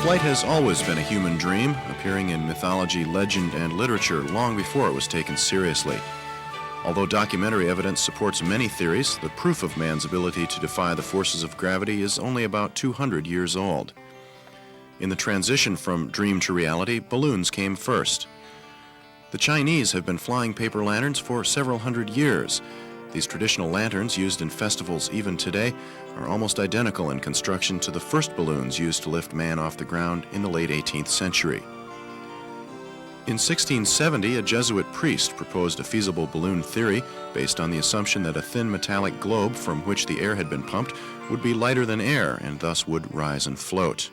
Flight has always been a human dream, appearing in mythology, legend, and literature long before it was taken seriously. Although documentary evidence supports many theories, the proof of man's ability to defy the forces of gravity is only about 200 years old. In the transition from dream to reality, balloons came first. The Chinese have been flying paper lanterns for several hundred years. These traditional lanterns, used in festivals even today, are almost identical in construction to the first balloons used to lift man off the ground in the late 18th century. In 1670, a Jesuit priest proposed a feasible balloon theory based on the assumption that a thin metallic globe from which the air had been pumped would be lighter than air and thus would rise and float.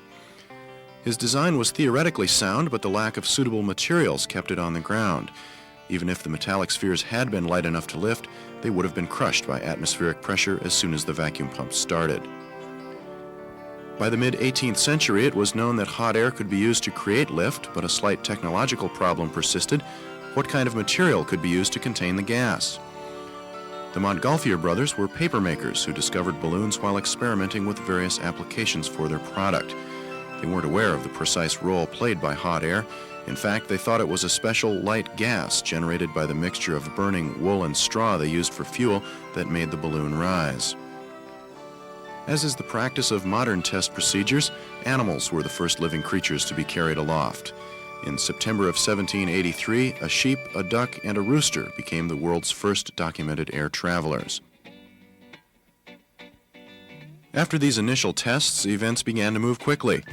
His design was theoretically sound, but the lack of suitable materials kept it on the ground. Even if the metallic spheres had been light enough to lift, they would have been crushed by atmospheric pressure as soon as the vacuum pump started. By the mid-18th century, it was known that hot air could be used to create lift, but a slight technological problem persisted. What kind of material could be used to contain the gas? The Montgolfier brothers were paper makers who discovered balloons while experimenting with various applications for their product. They weren't aware of the precise role played by hot air. In fact, they thought it was a special light gas generated by the mixture of burning wool and straw they used for fuel that made the balloon rise. As is the practice of modern test procedures, animals were the first living creatures to be carried aloft. In September of 1783, a sheep, a duck, and a rooster became the world's first documented air travelers. After these initial tests, events began to move quickly.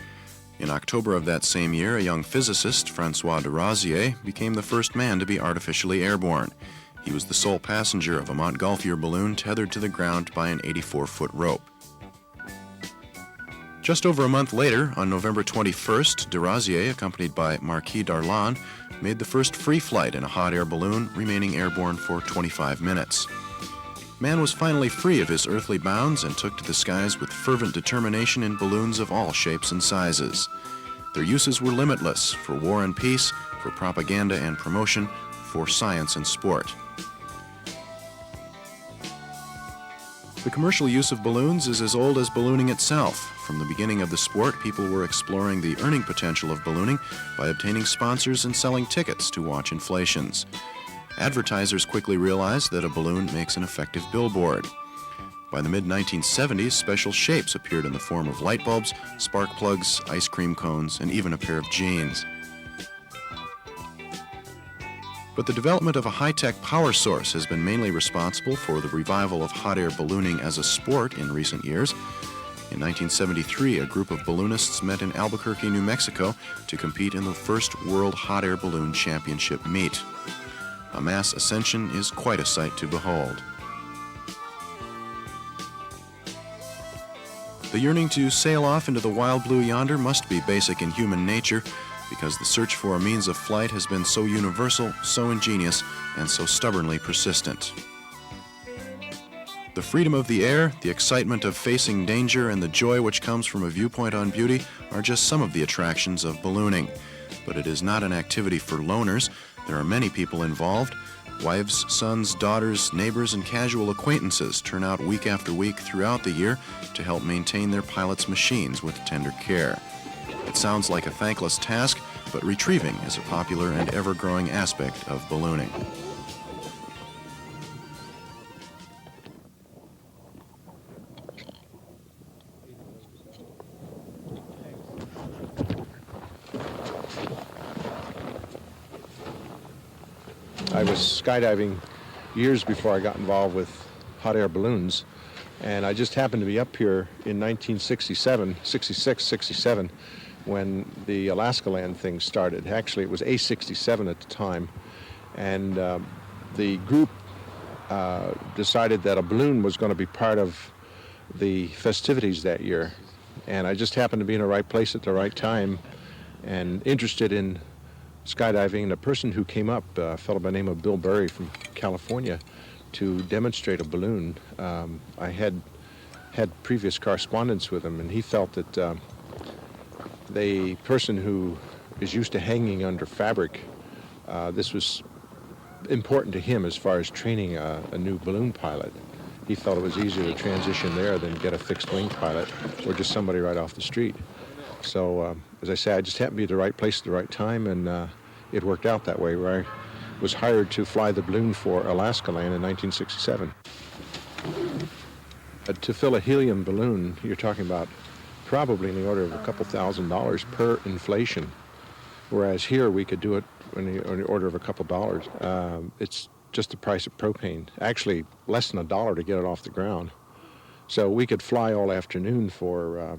In October of that same year, a young physicist, François de Rosier, became the first man to be artificially airborne. He was the sole passenger of a Montgolfier balloon tethered to the ground by an 84-foot rope. Just over a month later, on November 21st, de Rosier, accompanied by Marquis d'Arlan, made the first free flight in a hot air balloon, remaining airborne for 25 minutes. Man was finally free of his earthly bounds and took to the skies with fervent determination in balloons of all shapes and sizes. Their uses were limitless, for war and peace, for propaganda and promotion, for science and sport. The commercial use of balloons is as old as ballooning itself. From the beginning of the sport, people were exploring the earning potential of ballooning by obtaining sponsors and selling tickets to watch inflations. Advertisers quickly realized that a balloon makes an effective billboard. By the mid-1970s, special shapes appeared in the form of light bulbs, spark plugs, ice cream cones, and even a pair of jeans. But the development of a high-tech power source has been mainly responsible for the revival of hot air ballooning as a sport in recent years. In 1973, a group of balloonists met in Albuquerque, New Mexico to compete in the first World Hot Air Balloon Championship meet. A mass ascension is quite a sight to behold. The yearning to sail off into the wild blue yonder must be basic in human nature, because the search for a means of flight has been so universal, so ingenious, and so stubbornly persistent. The freedom of the air, the excitement of facing danger, and the joy which comes from a viewpoint on beauty are just some of the attractions of ballooning. But it is not an activity for loners. There are many people involved. Wives, sons, daughters, neighbors, and casual acquaintances turn out week after week throughout the year to help maintain their pilots' machines with tender care. It sounds like a thankless task, but retrieving is a popular and ever-growing aspect of ballooning. I was skydiving years before I got involved with hot air balloons, and I just happened to be up here in 1967, 66, 67, when the Alaska Land thing started. Actually, it was A67 at the time, and the group decided that a balloon was going to be part of the festivities that year, and I just happened to be in the right place at the right time and interested in skydiving. And a person who came up, a fellow by the name of Bill Burry from California, to demonstrate a balloon. I had previous correspondence with him, and he felt that the person who is used to hanging under fabric, this was important to him as far as training a new balloon pilot. He felt it was easier to transition there than get a fixed wing pilot or just somebody right off the street. So as I say, I just happened to be at the right place at the right time, and it worked out that way, where I was hired to fly the balloon for Alaska Land in 1967. To fill a helium balloon, you're talking about probably in the order of a couple $1,000s per inflation, whereas here we could do it in the order of a couple dollars. It's just the price of propane, actually less than $1 to get it off the ground. So we could fly all afternoon for,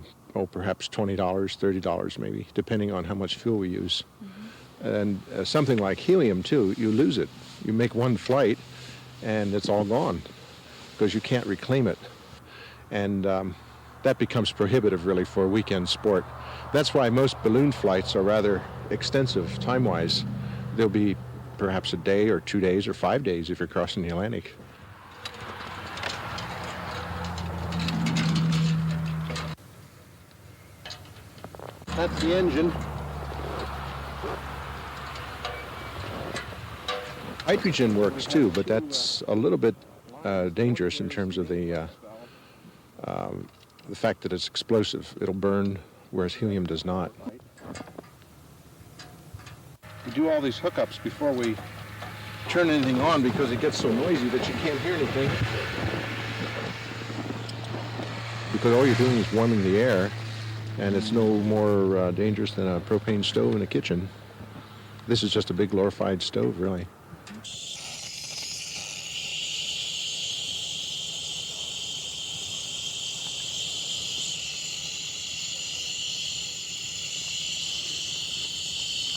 perhaps $20, $30 maybe, depending on how much fuel we use. And something like helium, too, you lose it. You make one flight, and it's all gone because you can't reclaim it. And that becomes prohibitive, really, for weekend sport. That's why most balloon flights are rather extensive time-wise. They'll be perhaps a day or 2 days or 5 days if you're crossing the Atlantic. That's the engine. Hydrogen works too, but that's a little bit dangerous in terms of the fact that it's explosive. It'll burn, whereas helium does not. We do all these hookups before we turn anything on because it gets so noisy that you can't hear anything. Because all you're doing is warming the air, and it's no more dangerous than a propane stove in a kitchen. This is just a big glorified stove, really.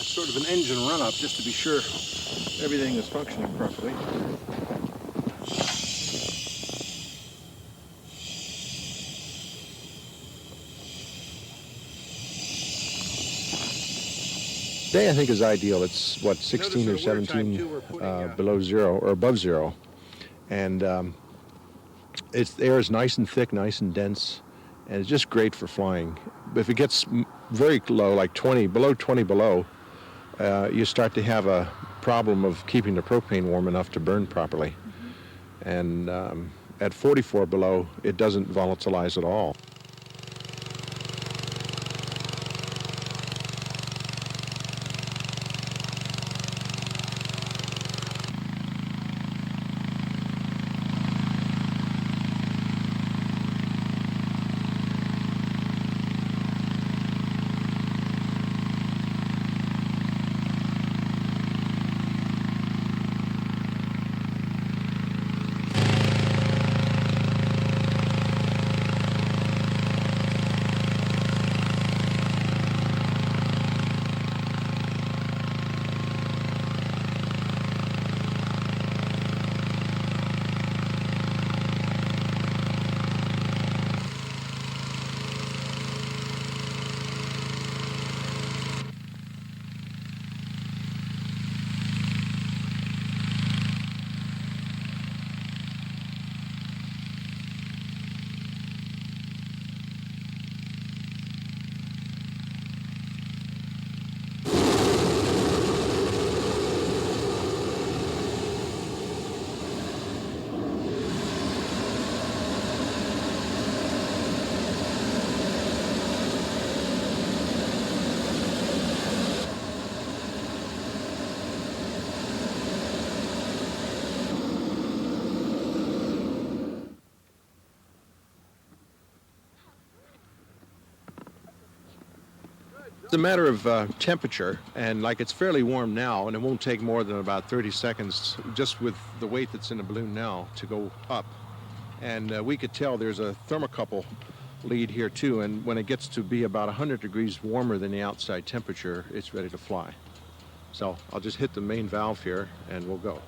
Sort of an engine run-up just to be sure everything is functioning properly. Today I think is ideal. It's what, 16 or 17 below zero or above zero, and the air is nice and thick, nice and dense, and it's just great for flying. But if it gets very low, like 20 below, you start to have a problem of keeping the propane warm enough to burn properly. And at 44 below, it doesn't volatilize at all. It's a matter of temperature, and like it's fairly warm now, and it won't take more than about 30 seconds just with the weight that's in the balloon now to go up. And we could tell there's a thermocouple lead here too, and when it gets to be about 100 degrees warmer than the outside temperature, it's ready to fly. So I'll just hit the main valve here and we'll go.